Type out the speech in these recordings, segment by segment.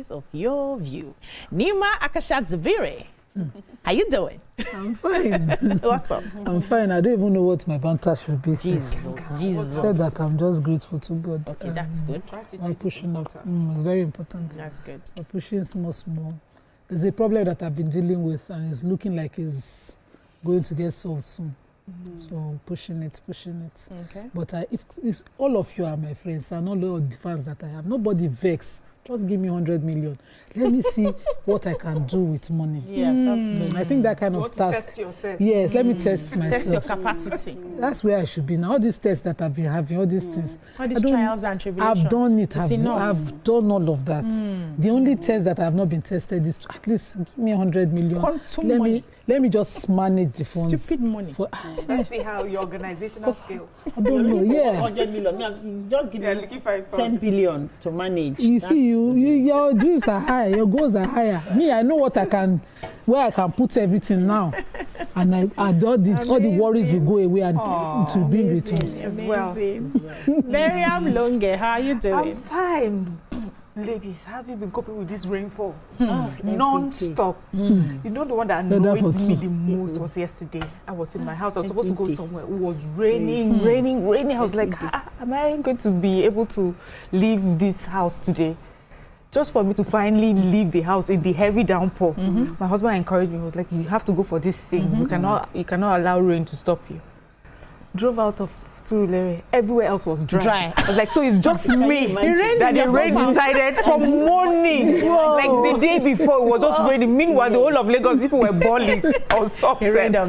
voice of your view. Nima Akashat-Zubiri. How you doing? I'm fine. What's up? I'm fine. I don't even know what my banter should be. Jesus. Said that I'm just grateful to God. Okay, that's good. I'm pushing up. It's very important. That's good. I'm pushing small. There's a problem that I've been dealing with, and it's looking like it's going to get solved soon. So pushing it. Okay. But if all of you are my friends and all of the fans that I have, nobody vex. Just give me 100 million. Let me see what I can do with money. Yeah, that's good. I think that kind of task. Test yourself. Yes, let me test myself. Test your capacity. That's where I should be now. All these tests that I've been having, all these things. All these trials and tribulations. I've done it. It's enough. I've done all of that. The only test that I have not been tested is to at least give me 100 million. Quantum money. Let me just manage the funds. Stupid money. Let's see how your organizational skills. I don't know. Yeah. 100 million. You just give me looking for 10 billion to manage. You see, your dreams are high, your goals are higher. Me, I know what I can, where I can put everything now, and all the worries will go away, and it will bring returns. as well. Miriam Longe, how are you doing? I'm fine. Ladies, have you been coping with this rainfall? Non-stop. You know the one that annoyed me the most was yesterday. I was in my house. I was supposed to go somewhere. It was raining. I was like, am I going to be able to leave this house today? Just for me to finally leave the house in the heavy downpour. My husband encouraged me. He was like, you have to go for this thing. You cannot allow rain to stop you. Drove out of Surulere. Everywhere else was dry. I was like, so it's just me that the rain decided from morning. Like the day before, it was just raining. Meanwhile, the whole of Lagos people were bawling on subset. It rained in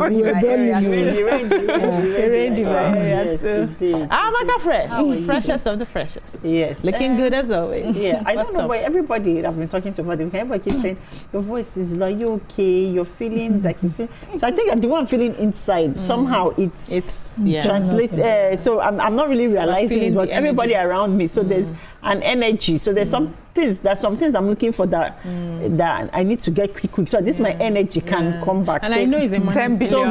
my area too. Amaka Fresh. Freshest of the freshest. Yes. Looking good as always. Yeah, I don't know why everybody I've been talking to about it, everybody keeps saying your voice is like, you okay, your feelings like you feel. So I think I'm the one feeling inside. Somehow it's translates. So I'm not really realizing it, but everybody around me. So there's an energy. So there's some things I'm looking for that I need to get quick. So this my energy can come back. And so I know it's a money. So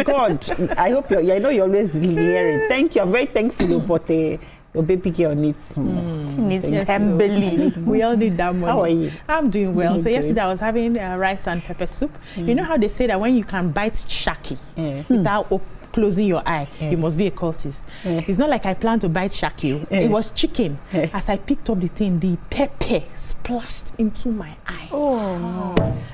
God, I hope I know you're always hearing. Thank you. I'm very thankful, but your baby girl needs some. She needs 10 billion. We all need that money. How are you? I'm doing well. So yesterday I was having rice and pepper soup. You know how they say that when you can bite shaki without closing your eye, you must be a cultist. It's not like I plan to bite shaki. It was chicken. As I picked up the thing, the pepper splashed into my eye.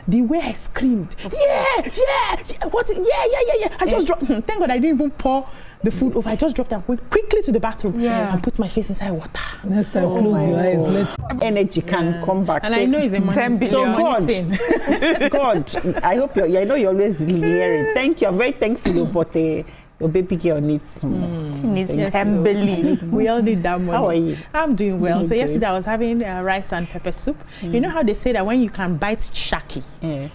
The way I screamed, what? Yeah. I just dropped. Thank God I didn't even pour the food over. I just dropped and went quickly to the bathroom and put my face inside water. Next time, close your eyes. Let energy can come back. And so I know it's a money. 10 billion. So God, I hope I know you're always hearing. Thank you. I'm very thankful, but your baby girl needs some. She needs 10 billion. We all need that money. How are you? I'm doing well. So yesterday I was having rice and pepper soup. You know how they say that when you can bite shaki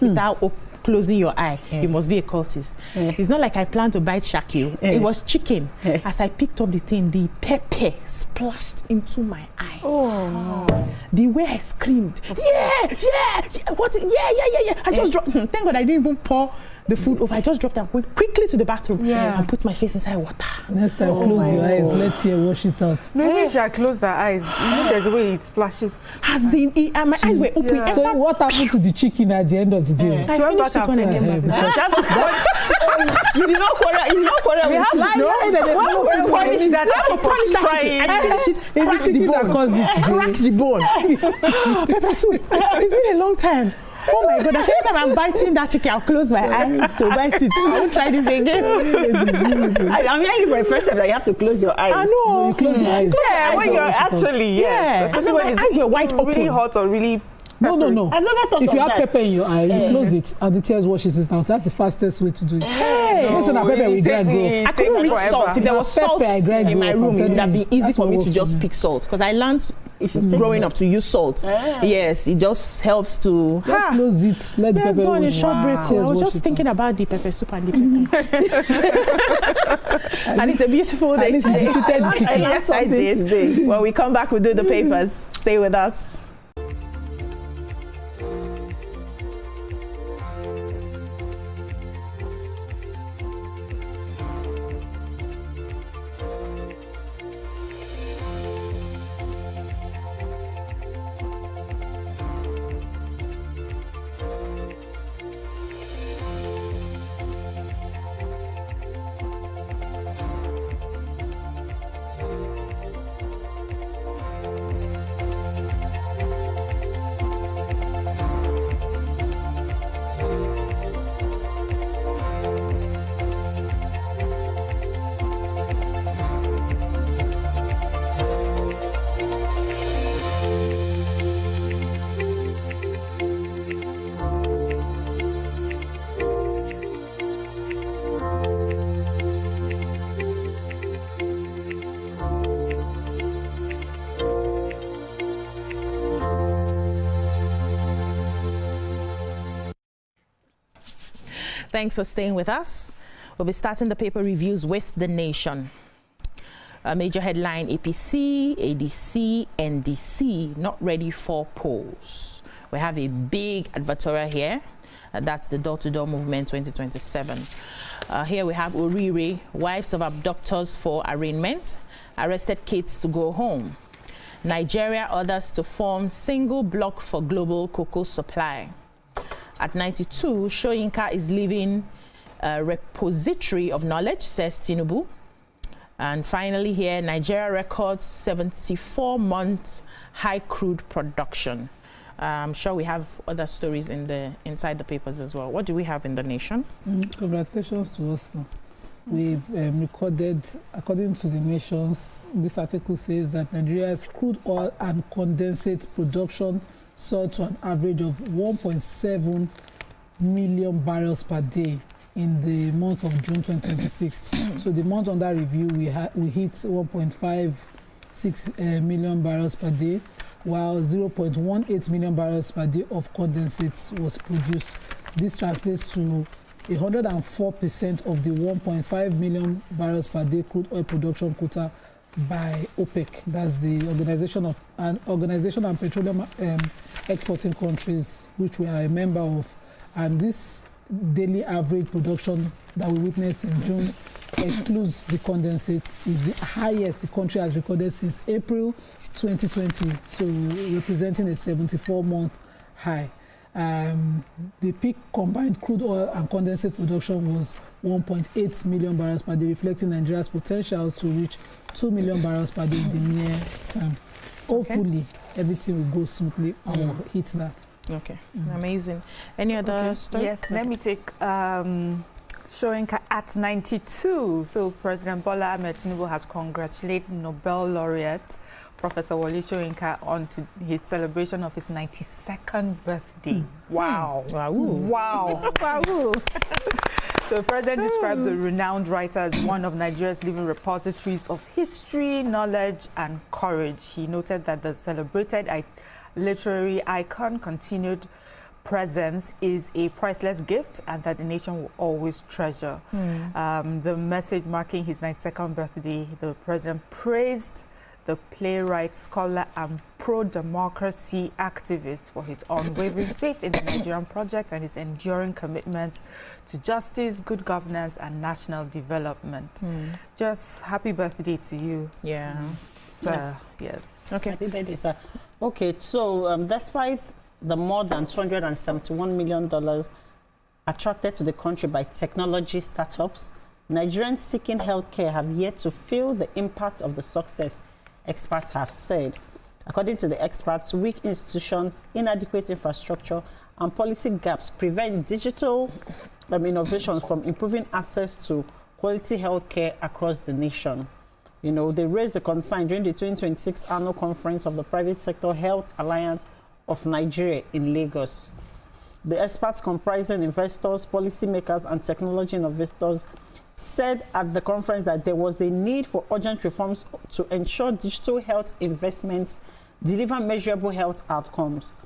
without closing your eye, you must be a cultist. It's not like I plan to bite shaki. It was chicken. As I picked up the thing, the pepper splashed into my eye. The way I screamed, what? Yeah. I just dropped. Thank God I didn't even pour the food over. I just dropped and went quickly to the bathroom and put my face inside water. Next time, close your eyes. Let her wash it out. Maybe she had closed her eyes. There's a way it splashes. As in, and my eyes were open. So what happened to the chicken at the end of the day? I finished it when I came back. You did not quarrel. We have to punish that. I finished it. It's the chicken that caused it. Cracked the bone. Pepper soup. It's been a long time. Oh my God, every time I'm biting that chicken, I'll close my eye to bite it. I won't try this again. I'm hearing for the first time that you have to close your eyes. I know. You close your eyes. Yeah, when you're actually, especially when eyes were wide open. Really hot or really No. I've never thought if of you have that. pepper in your eye, you close it and the tears washes it out. That's the fastest way to do it. Most of the pepper we grind grow. I couldn't reach salt. If there was salt in my room, it would have been easy for me to just pick salt. Because I learned growing up to use salt. Yes, it just helps to... Just close it. Let the Let's pepper go on a wash. short break. So I was Wash just it thinking about the pepper soup and the pepper. And it's a beautiful day least you today. defeated the chicken. Yes, I did. Today. When we come back, we'll do the papers. Stay with us. Thanks for staying with us. We'll be starting the paper reviews with The Nation. A major headline: APC, ADC, NDC not ready for polls. We have a big advertorial here. That's the door-to-door movement 2027. Here we have Orire, wives of abductors for arraignment, arrested kids to go home. Nigeria orders to form single block for global cocoa supply. At 92, Soyinka is leaving a repository of knowledge, says Tinubu. And finally here, Nigeria records 74-month high crude production. I'm sure we have other stories inside the papers as well. What do we have in The Nation? Congratulations to us. We've recorded, according to The Nations, this article says that Nigeria's crude oil and condensate production soared to an average of 1.7 million barrels per day in the month of June 2026. So the month under review, we hit 1.56 million barrels per day, while 0.18 million barrels per day of condensates was produced. This translates to 104% of the 1.5 million barrels per day crude oil production quota by OPEC. That's the Organization and Petroleum Exporting Countries, which we are a member of. And this daily average production that we witnessed in June excludes the condensates, is the highest the country has recorded since April 2020, so representing a 74-month high. The peak combined crude oil and condensate production was 1.8 million barrels per day, reflecting Nigeria's potential to reach 2 million barrels per day in the near term. Hopefully, everything will go smoothly and we'll hit that. Okay, amazing. Any other story? Yes, let me take Soyinka at 92. So President Bola Ahmed Tinubu has congratulated Nobel laureate Professor Wole Soyinka on his celebration of his 92nd birthday. Wow. Wow. Wow. Wow. So the president described the renowned writer as one of Nigeria's living repositories of history, knowledge, and courage. He noted that the celebrated literary icon continued presence is a priceless gift and that the nation will always treasure. The message marking his 92nd birthday, the president praised the playwright, scholar, and pro-democracy activist for his unwavering faith in the Nigerian project and his enduring commitment to justice, good governance, and national development. Just happy birthday to you. Yeah. Sir. Yes. Okay. Happy birthday, sir. Okay, so despite the more than $271 million attracted to the country by technology startups, Nigerians seeking healthcare have yet to feel the impact of the success, experts have said. According to the experts, weak institutions, inadequate infrastructure, and policy gaps prevent digital innovations from improving access to quality healthcare across the nation. You know, they raised the concern during the 2026 annual conference of the Private Sector Health Alliance of Nigeria in Lagos. The experts comprising investors, policymakers, and technology innovators said at the conference that there was a need for urgent reforms to ensure digital health investments deliver measurable health outcomes.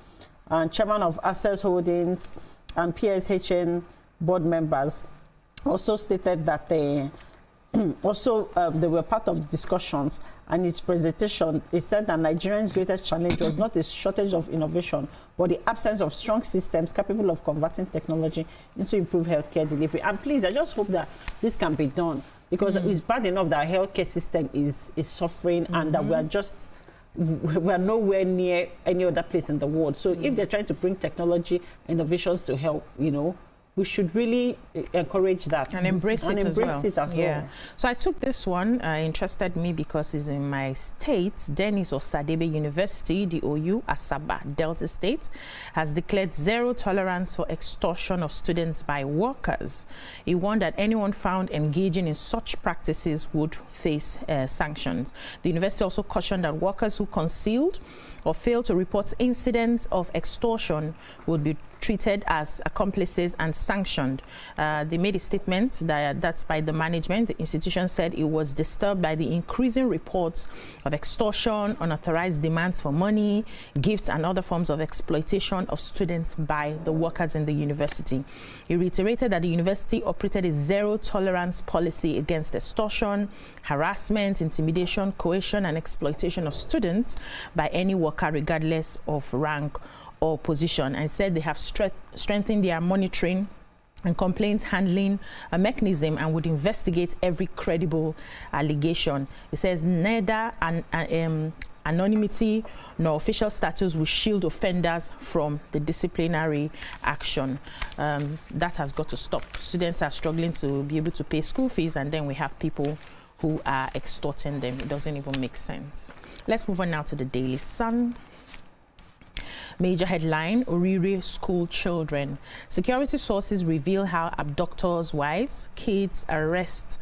And Chairman of Access Holdings and PSHN board members also stated that they were part of the discussions, and its presentation, it said that Nigerians' greatest challenge was not the shortage of innovation, but the absence of strong systems capable of converting technology into improved healthcare delivery. And please, I just hope that this can be done, because it's bad enough that our healthcare system is suffering and that we are nowhere near any other place in the world. So if they're trying to bring technology innovations to help, you know, we should really encourage that and embrace it as well. Yeah. So I took this one, interested me because it's in my state. Dennis Osadebe University, the OU, Asaba, Delta State, has declared zero tolerance for extortion of students by workers. He warned that anyone found engaging in such practices would face sanctions. The university also cautioned that workers who concealed or failed to report incidents of extortion would be treated as accomplices and sanctioned. They made a statement that's by the management. The institution said it was disturbed by the increasing reports of extortion, unauthorized demands for money, gifts, and other forms of exploitation of students by the workers in the university. He reiterated that the university operated a zero-tolerance policy against extortion, harassment, intimidation, coercion, and exploitation of students by any worker, regardless of rank or position. And it said they have strengthened their monitoring and complaints handling mechanism and would investigate every credible allegation. It says neither anonymity nor official status will shield offenders from the disciplinary action. That has got to stop. Students are struggling to be able to pay school fees, and then we have people who are extorting them. It doesn't even make sense. Let's move on now to the Daily Sun. Major headline, Orire school children. Security sources reveal how abductors' wives, kids' arrests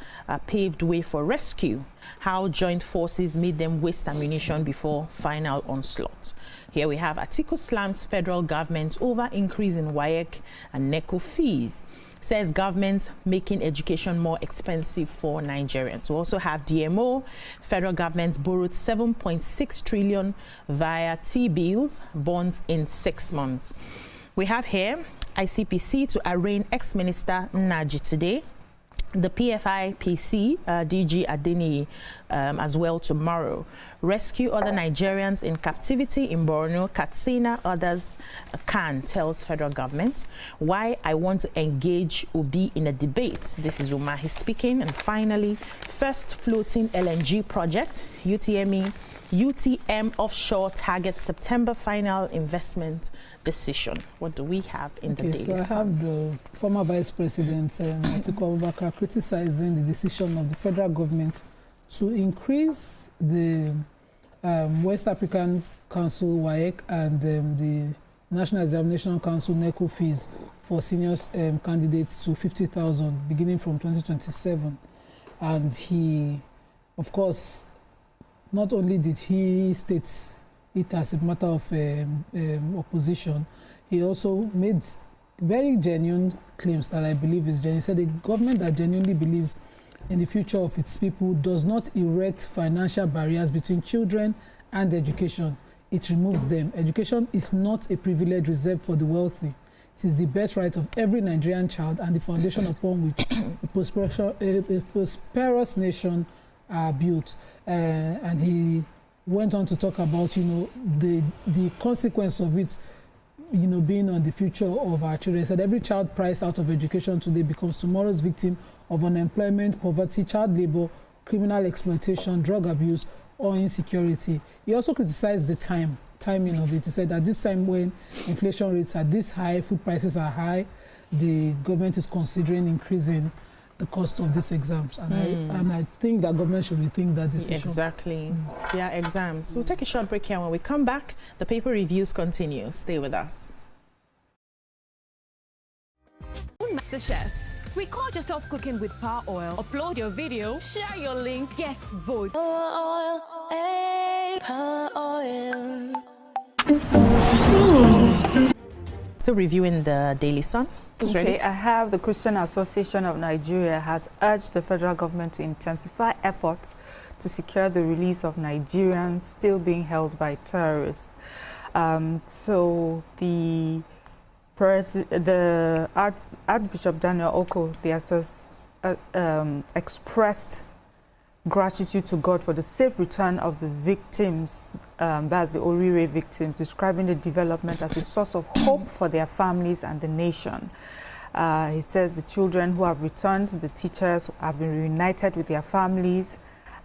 paved way for rescue. How joint forces made them waste ammunition before final onslaught. Here we have Atiku slams federal government over increase in WAEC and NECO fees. Says government making education more expensive for Nigerians. We also have DMO. Federal government borrowed 7.6 trillion via T-bills, bonds in 6 months. We have here ICPC to arraign ex-minister Naji today. The PFIPC, DG Adeni, as well tomorrow. Rescue other Nigerians in captivity in Borno, Katsina, others can, tells federal government. Why I want to engage Obi in a debate. This is Umahi speaking. And finally, first floating LNG project, UTM offshore targets September final investment decision. What do we have in the Daily Sun? So I have the former Vice President Atiku Abubakar criticizing the decision of the federal government to increase the West African Council WAEC and the National Examination Council NECO fees for senior candidates to 50,000 beginning from 2027. And he, of course, not only did he state it as a matter of opposition, he also made very genuine claims that I believe is genuine. He said the government that genuinely believes in the future of its people does not erect financial barriers between children and education. It removes them. Education is not a privilege reserved for the wealthy. It is the birthright of every Nigerian child and the foundation upon which a prosperous nation are built. And he went on to talk about, the consequence of it, being on the future of our children. He said every child priced out of education today becomes tomorrow's victim of unemployment, poverty, child labor, criminal exploitation, drug abuse, or insecurity. He also criticized the timing of it. He said at this time when inflation rates are this high, food prices are high, the government is considering increasing the cost of these exams. And I think that government should rethink that decision. Exactly. Yeah, exams. We'll take a short break here. When we come back, the paper reviews continue. Stay with us. MasterChef. Record yourself cooking with Power Oil. Upload your video, share your link, get votes. Power Oil. Still reviewing the Daily Sun. Okay, I have the Christian Association of Nigeria has urged the federal government to intensify efforts to secure the release of Nigerians still being held by terrorists. So the Archbishop Daniel Oko, expressed gratitude to God for the safe return of the victims, that's the Orire victims, describing the development as a source of hope for their families and the nation. He says the children who have returned, the teachers have been reunited with their families,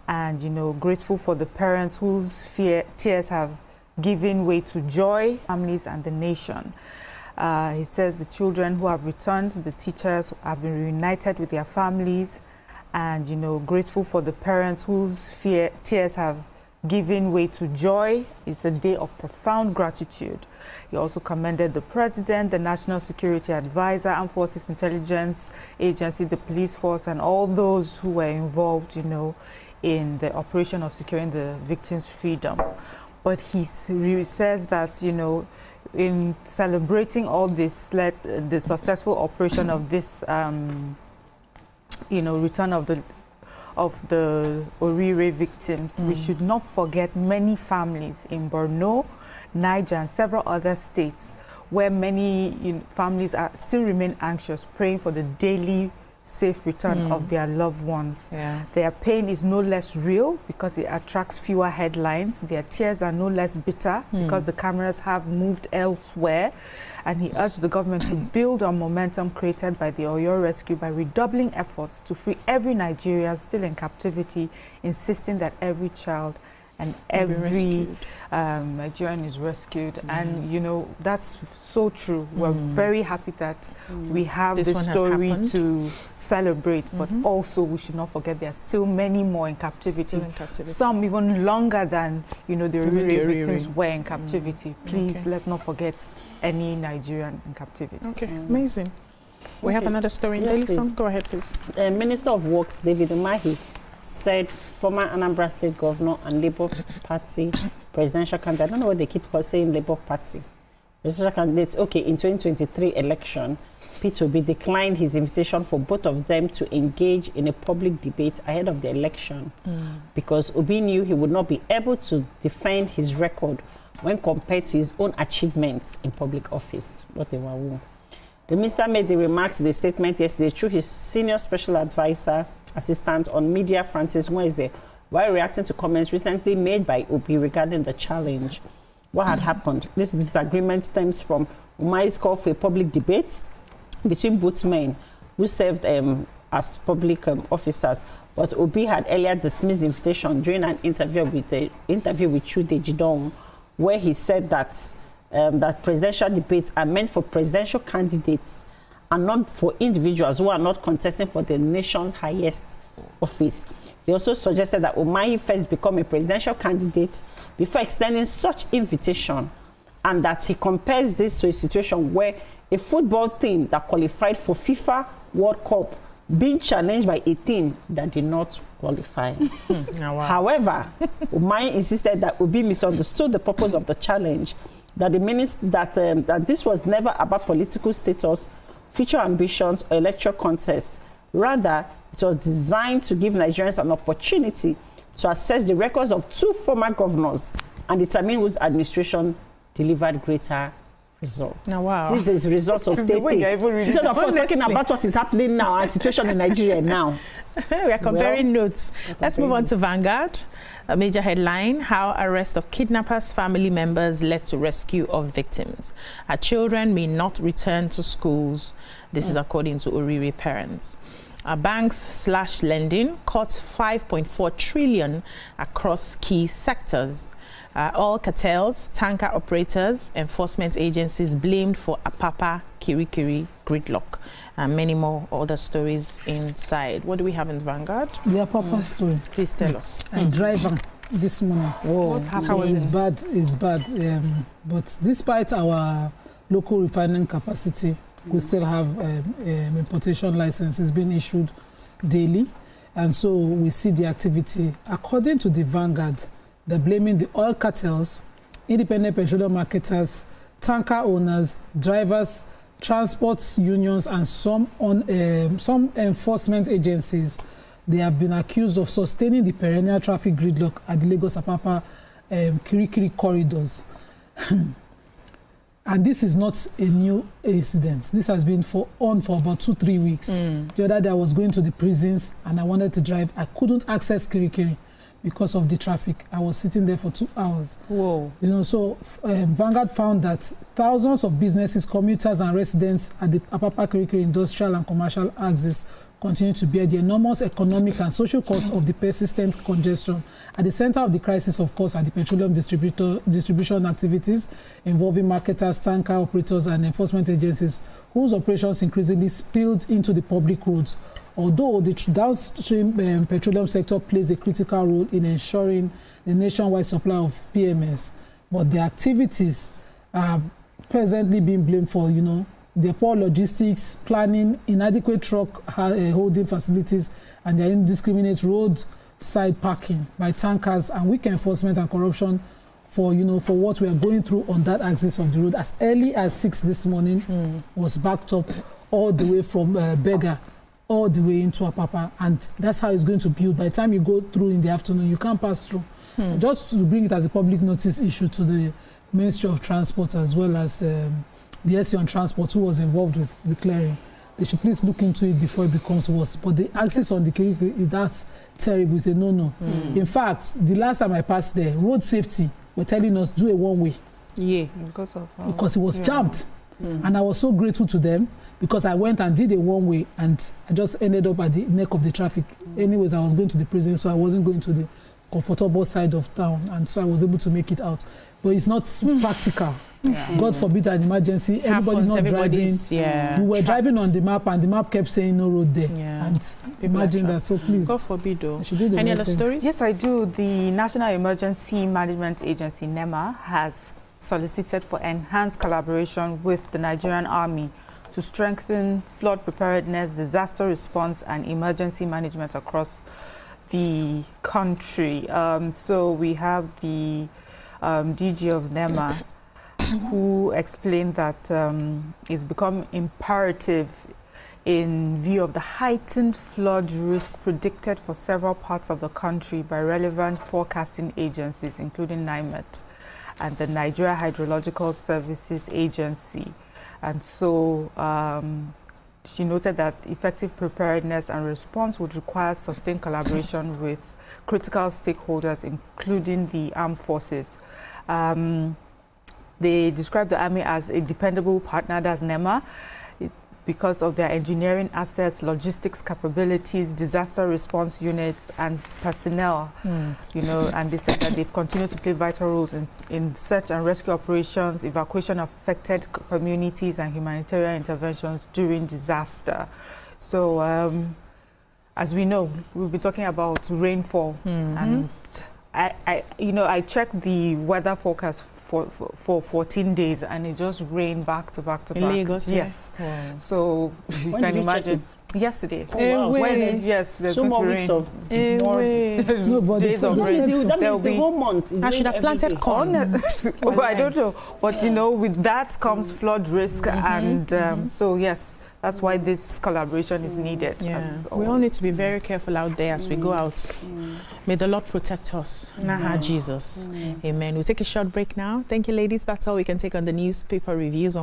and grateful for the parents whose tears have given way to joy, families and the nation. He says the children who have returned, the teachers have been reunited with their families, and grateful for the parents whose tears have given way to joy. It's a day of profound gratitude. He also commended the president, the National Security Advisor, Armed Forces Intelligence Agency, the police force, and all those who were involved, in the operation of securing the victims' freedom. But he says that, in celebrating all this, the successful operation of this, return of the Orire victims, we should not forget many families in Borno, Niger, and several other states where many families still remain anxious, praying for the daily safe return of their loved ones. Yeah. Their pain is no less real because it attracts fewer headlines. Their tears are no less bitter because the cameras have moved elsewhere. And he urged the government to build on momentum created by the Oyo rescue by redoubling efforts to free every Nigerian still in captivity, insisting that every child and every Nigerian is rescued. And, that's so true. We're very happy that we have this story to celebrate, but also we should not forget there are still many more in captivity. Some even longer than, the Orire victims were in captivity. Please, let's not forget any Nigerian in captivity. Okay, amazing. We have another story in Daily Sun. Go ahead, please. Minister of Works, David Umahi, said former Anambra State Governor and Labour Party presidential candidate, I don't know what they keep saying, Labour Party presidential candidates, in 2023 election, Peter Obi declined his invitation for both of them to engage in a public debate ahead of the election because Obi knew he would not be able to defend his record when compared to his own achievements in public office. What they were. The minister made the remarks in the statement yesterday through his senior special advisor assistant on media, Francis Mweze, while reacting to comments recently made by Obi regarding the challenge. What had happened? This disagreement stems from Umahi's call for a public debate between both men who served as public officers. But Obi had earlier dismissed the invitation during an interview with Chude Jidong, where he said that that presidential debates are meant for presidential candidates and not for individuals who are not contesting for the nation's highest office. He also suggested that Umahi first become a presidential candidate before extending such invitation, and that he compares this to a situation where a football team that qualified for FIFA World Cup being challenged by a team that did not qualify. However, Umahi insisted that Obi misunderstood the purpose of the challenge, that that this was never about political status, future ambitions, or electoral contests. Rather, it was designed to give Nigerians an opportunity to assess the records of two former governors and determine whose administration delivered greater results. This is results of Tete. Instead of us talking about what is happening now and situation in Nigeria now. We are comparing notes. Let's move on to Vanguard. A major headline: how arrest of kidnappers' family members led to rescue of victims. Our children may not return to schools. This is according to Orire parents. Banks/lending cut 5.4 trillion across key sectors. All cartels, tanker operators, enforcement agencies blamed for Apapa Kirikiri gridlock, and many more other stories inside. What do we have in Vanguard? The Apapa story. Please tell us. I drive this morning. What happened? So it's bad. But despite our local refining capacity, we still have importation licenses being issued daily. And so we see the activity. According to the Vanguard, they're blaming the oil cartels, independent petroleum marketers, tanker owners, drivers, transport unions, and some enforcement agencies. They have been accused of sustaining the perennial traffic gridlock at the Lagos-Apapa Kirikiri corridors. And this is not a new incident. This has been on for about 2-3 weeks. The other day I was going to the prisons and I wanted to drive. I couldn't access Kirikiri because of the traffic. I was sitting there for 2 hours. Whoa. So Vanguard found that thousands of businesses, commuters and residents at the Apapa Kirikiri industrial and commercial axis continue to bear the enormous economic and social cost of the persistent congestion. At the center of the crisis, of course, are the petroleum distribution activities involving marketers, tanker operators, and enforcement agencies, whose operations increasingly spilled into the public roads. Although the downstream petroleum sector plays a critical role in ensuring the nationwide supply of PMS, but the activities are presently being blamed for, the poor logistics, planning, inadequate truck holding facilities, and the indiscriminate roadside parking by tankers and weak enforcement and corruption for for what we are going through on that axis of the road. As early as 6 this morning was backed up all the way from Berger all the way into Apapa, and that's how it's going to build. By the time you go through in the afternoon, you can't pass through. Just to bring it as a public notice issue to the Ministry of Transport as well as the SC on Transport, who was involved with the clearing. They should please look into it before it becomes worse. But the access on the Kirikiri, that's terrible. It's a no-no. In fact, the last time I passed there, road safety were telling us do a one-way. Yeah, because it was jammed. And I was so grateful to them because I went and did a one-way and I just ended up at the neck of the traffic. Anyways, I was going to the prison, so I wasn't going to the comfortable side of town, and so I was able to make it out. But it's not practical. God forbid an emergency, everybody not driving. We were driving on the map and the map kept saying no road there. And imagine that, so please. God forbid though. Any other stories? Yes, I do. The National Emergency Management Agency, NEMA, has solicited for enhanced collaboration with the Nigerian Army to strengthen flood preparedness, disaster response, and emergency management across the country. So we have the DG of NEMA who explained that it's become imperative in view of the heightened flood risk predicted for several parts of the country by relevant forecasting agencies, including NIMET and the Nigeria Hydrological Services Agency. And so she noted that effective preparedness and response would require sustained collaboration with critical stakeholders, including the armed forces. They described the Army as a dependable partner, that's NEMA, because of their engineering assets, logistics capabilities, disaster response units, and personnel. And they said that they've continued to play vital roles in search and rescue operations, evacuation of affected communities, and humanitarian interventions during disaster. So, as we know, we've been talking about rainfall, and I checked the weather forecast for 14 days, and it just rained back to back to back. In Lagos? Yes. Wow. So you can imagine. Yesterday. Oh, wow. Yes, there's so more weeks of days of rain. That means the whole month. I should have planted corn. I don't know, but with that comes flood risk, and so yes. That's why this collaboration is needed. We all need to be very careful out there as we go out. May the Lord protect us. Jesus. Amen. We'll take a short break now. Thank you, ladies. That's all we can take on the newspaper reviews.